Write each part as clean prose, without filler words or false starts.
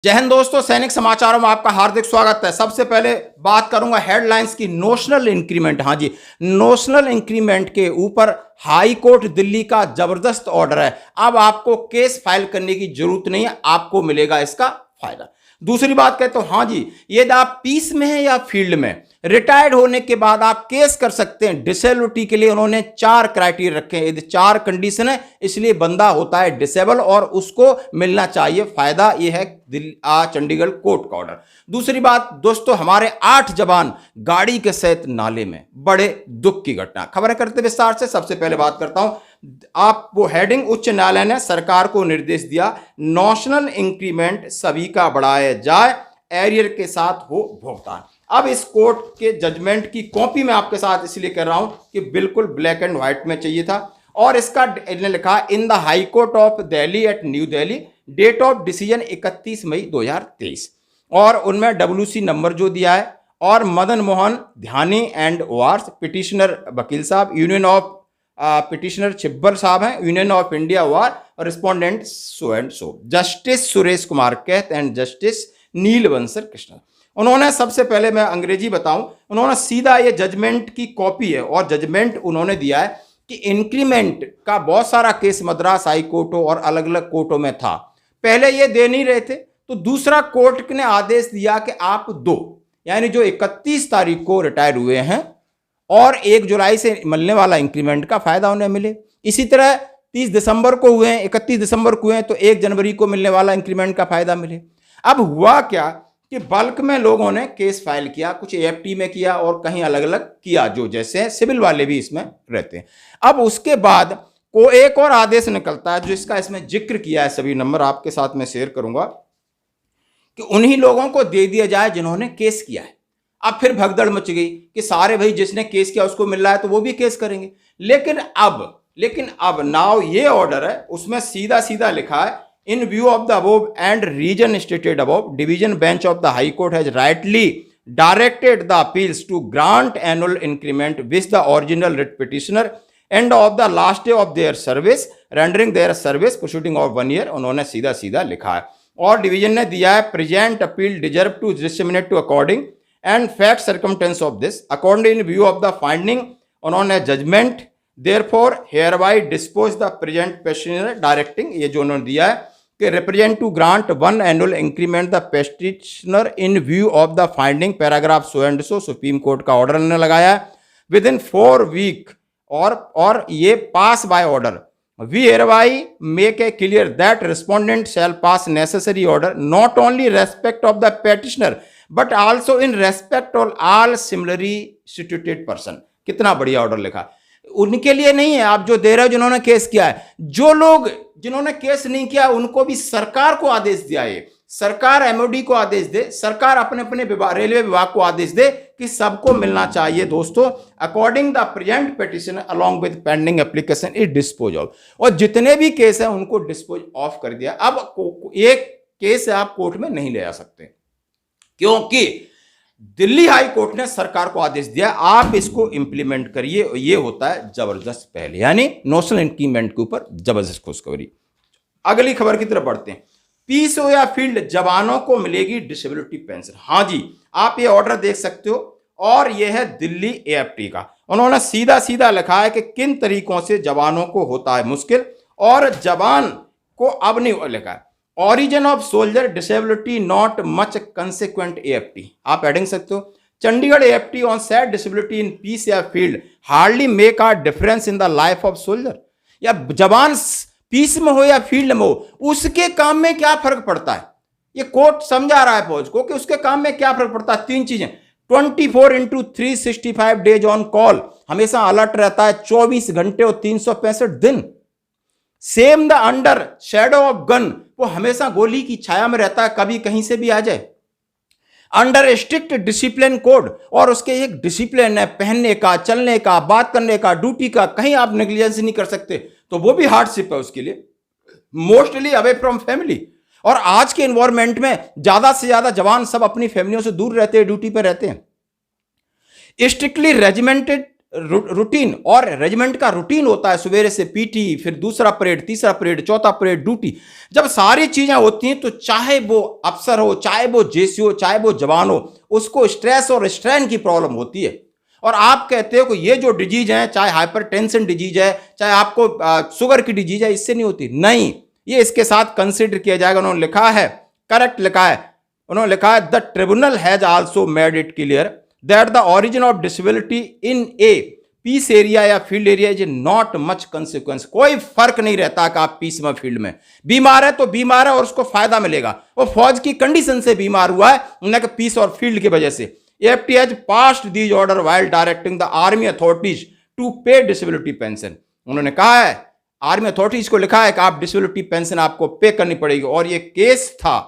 जय हिंद दोस्तों, सैनिक समाचारों में आपका हार्दिक स्वागत है। सबसे पहले बात करूंगा हेडलाइंस की। नोशनल इंक्रीमेंट, हाँ जी, नोशनल इंक्रीमेंट के ऊपर हाई कोर्ट दिल्ली का जबरदस्त ऑर्डर है। अब आपको केस फाइल करने की जरूरत नहीं है, आपको मिलेगा इसका फायदा। दूसरी बात कहते हो, हाँ जी, ये आप पीस में है या फील्ड में, रिटायर्ड होने के बाद आप केस कर सकते हैं। डिसेबिलिटी के लिए उन्होंने 4 क्राइटेरिया रखे हैं, 4 कंडीशन है, इसलिए बंदा होता है डिसेबल और उसको मिलना चाहिए फायदा। यह है चंडीगढ़ कोर्ट का ऑर्डर। दूसरी बात दोस्तों, हमारे 8 जवान गाड़ी के सहित नाले में, बड़े दुख की घटना। खबरें करते विस्तार से। सबसे पहले बात करता हूं, आप वो हेडिंग, उच्च न्यायालय ने सरकार को निर्देश दिया, नोशनल इंक्रीमेंट सभी का बढ़ाया जाए, एरियर के साथ हो भुगतान। अब इस कोर्ट के जजमेंट की कॉपी मैं आपके साथ इसलिए कर रहा हूं कि बिल्कुल ब्लैक एंड व्हाइट में चाहिए था। और इसका इन्होंने लिखा, in the high court of Delhi at new Delhi, date of decision 31 May 2023, और उनमें WC नंबर जो दिया है, और मदन मोहन ध्यानी एंड वार्स, पिटिशनर वकील साहब, यूनियन ऑफ पिटिशनर छिब्बर साहब हैं, यूनियन ऑफ इंडिया वार, respondent so and so, justice Suresh Kumar Kait and justice नीलवंशर कृष्ण। उन्होंने, सबसे पहले मैं अंग्रेजी बताऊं, उन्होंने सीधा ये जजमेंट की कॉपी है और जजमेंट उन्होंने दिया है कि इंक्रीमेंट का बहुत सारा केस मद्रास हाई कोर्टों और अलग अलग कोर्टों में था, पहले ये दे नहीं रहे थे, तो दूसरा कोर्ट ने आदेश दिया कि आप दो, यानी जो 31 तारीख को रिटायर हुए हैं और 1 जुलाई से मिलने वाला इंक्रीमेंट का फायदा उन्हें मिले। इसी तरह 30 दिसंबर को हुए हैं, 31 दिसंबर को हुए हैं, तो 1 जनवरी को मिलने वाला इंक्रीमेंट का फायदा मिले। अब हुआ क्या कि बल्क में लोगों ने केस फाइल किया, कुछ AFT में किया और कहीं अलग अलग किया, जो जैसे सिविल वाले भी इसमें रहते हैं। अब उसके बाद को एक और आदेश निकलता है, जो इसका इसमें जिक्र किया है, सभी नंबर आपके साथ में शेयर करूंगा, कि उन्हीं लोगों को दे दिया जाए जिन्होंने केस किया है। अब फिर भगदड़ मच गई कि सारे भाई जिसने केस किया उसको मिल रहा है तो वो भी केस करेंगे। लेकिन अब नाउ ये ऑर्डर है, उसमें सीधा सीधा लिखा है, in view of the above and reason stated above, division bench of the high court has rightly directed the appeals to grant annual increment which the original writ petitioner end of the last day of their service rendering their service proceeding of 1 year, उन्होंने सीधा सीधा लिखा है। और division ने दिया है, present appeal deserve to disseminate to according and fact circumstance of this according in view of the finding, उन्होंने judgment therefore hereby dispose the present petitioner directing, ये जो उन्होंने दिया है कि represent to grant 1 annual increment the petitioner in view of the finding paragraph so and so, supreme court का order ने लगाया within 4 week, और ये pass by order, we hereby make a clear that respondent shall pass necessary order not only respect of the petitioner but also in respect of all similarly situated person। कितना बढ़िया order लिखा। उनके लिए नहीं है आप जो दे रहे हो जिन्होंने केस किया है, जो लोग जिन्होंने केस नहीं किया उनको भी सरकार को आदेश दिया है, सरकार MOD को आदेश दे, सरकार अपने अपने रेलवे विभाग को आदेश दे कि सबको मिलना चाहिए दोस्तों, according the present petition along with pending application is dispose of, और जितने भी केस है उनको डिस्पोज ऑफ कर दिया। अब एक केस आप कोर्ट में नहीं ले आ सकते, क्योंकि दिल्ली हाई कोर्ट ने सरकार को आदेश दिया आप इसको इंप्लीमेंट करिए। ये होता है जबरदस्त पहल, यानी नोशनल इंक्रीमेंट के ऊपर जबरदस्त खुशखबरी। अगली खबर की तरफ बढ़ते हैं। पीस हो या फील्ड, जवानों को मिलेगी डिसेबिलिटी पेंशन। हाँ जी, आप ये ऑर्डर देख सकते हो, और ये है दिल्ली AFT का। उन्होंने सीधा सीधा लिखा है कि किन तरीकों से जवानों को होता है मुश्किल, और जवान को अब नहीं लिखा है, Origin of soldier disability not much consequent AFT, आप एडिंग सकते हो, Chandigarh AFT on sad disability in peace या field hardly make a difference in the life of soldier। या जवान पीस में हो या फील्ड में हो, उसके काम में क्या फर्क पड़ता है, ये कोर्ट समझा रहा है फौज को कि उसके काम में क्या फर्क पड़ता है। 3 चीजें, 24/365 डेज ऑन कॉल, हमेशा अलर्ट रहता है 24 घंटे और 365 दिन। Same the under shadow of gun, वो हमेशा गोली की छाया में रहता है, कभी कहीं से भी आ जाए। अंडर स्ट्रिक्ट डिसिप्लिन कोड, और उसके एक डिसिप्लिन है पहनने का, चलने का, बात करने का, ड्यूटी का, कहीं आप नेग्लिजेंस नहीं कर सकते, तो वो भी हार्डशिप है उसके लिए। मोस्टली अवे फ्रॉम फैमिली, और आज के एनवायरमेंट में ज्यादा से ज्यादा जवान सब अपनी फैमिलियों से दूर रहते हैं, ड्यूटी पर रहते हैं। स्ट्रिक्टली रेजिमेंटेड रूटीन और रेजिमेंट का रूटीन होता है, सवेरे से पीटी, फिर दूसरा परेड, तीसरा परेड, चौथा परेड, ड्यूटी। जब सारी चीजें होती हैं तो चाहे वो अफसर हो, चाहे वो जेसी हो, चाहे वो जवान हो, उसको स्ट्रेस और स्ट्रेन की प्रॉब्लम होती है। और आप कहते हो कि ये जो डिजीज है, चाहे हाइपरटेंशन डिजीज है, चाहे आपको शुगर की डिजीज है, इससे नहीं होती। नहीं, ये इसके साथ कंसिडर किया जाएगा। उन्होंने लिखा है, करेक्ट लिखा है, उन्होंने लिखा है the tribunal has also made it clear that the origin of disability in a peace area या field area is not much consequence. कोई फर्क नहीं रहता कि आप पीस में फील्ड में बीमार है तो बीमार है और उसको फायदा मिलेगा। वो फौज की कंडीशन से बीमार हुआ है, न कि पीस और फील्ड की वजह से। AFT has passed these order while directing the army authorities to pay disability pension। उन्होंने कहा है, आर्मी अथॉरिटीज को लिखा है कि आप डिसेबिलिटी पेंशन आपको पे करनी पड़ेगी। और ये केस था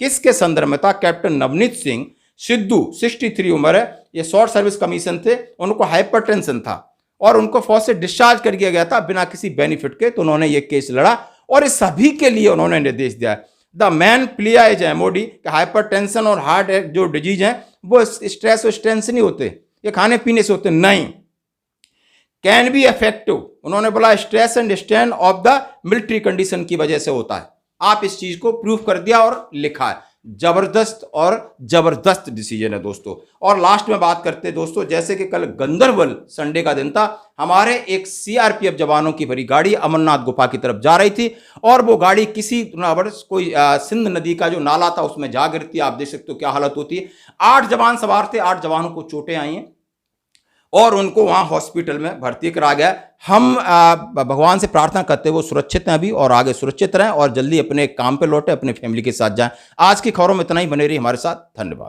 किसके संदर्भ में था? कैप्टन नवनीत सिंह सिद्धू, 63 उम्र है, ये शॉर्ट सर्विस कमीशन थे, उनको हाइपरटेंशन था और उनको फौज से डिस्चार्ज कर दिया गया था बिना किसी बेनिफिट के। तो उन्होंने ये केस लड़ा और इस सभी के लिए उन्होंने निर्देश दिया है the main plea as MOD कि हाइपरटेंशन और हार्ट जो डिजीज हैं वो स्ट्रेस और स्ट्रेन से नहीं होते, ये खाने पीने से होते नहीं। कैन बी इफेक्टिव, उन्होंने बोला stress and strain of the military condition की वजह से होता है। आप इस चीज को प्रूव कर दिया और लिखा है। जबरदस्त और जबरदस्त डिसीजन है दोस्तों। और लास्ट में बात करते हैं दोस्तों, जैसे कि कल गंदरबल संडे का दिन था, हमारे एक CRPF जवानों की भरी गाड़ी अमरनाथ गुफा की तरफ जा रही थी और वो गाड़ी किसी कोई सिंध नदी का जो नाला था उसमें जा गिरती। आप देख सकते हो क्या हालत होती है। 8 जवान सवार थे, 8 जवानों को चोटें आई हैं और उनको वहां हॉस्पिटल में भर्ती करा गया। हम भगवान से प्रार्थना करते हैं वो सुरक्षित हैं अभी और आगे सुरक्षित रहें और जल्दी अपने काम पे लौटे, अपने फैमिली के साथ जाएं। आज की खबरों में इतना ही, बने रहिए हमारे साथ। धन्यवाद।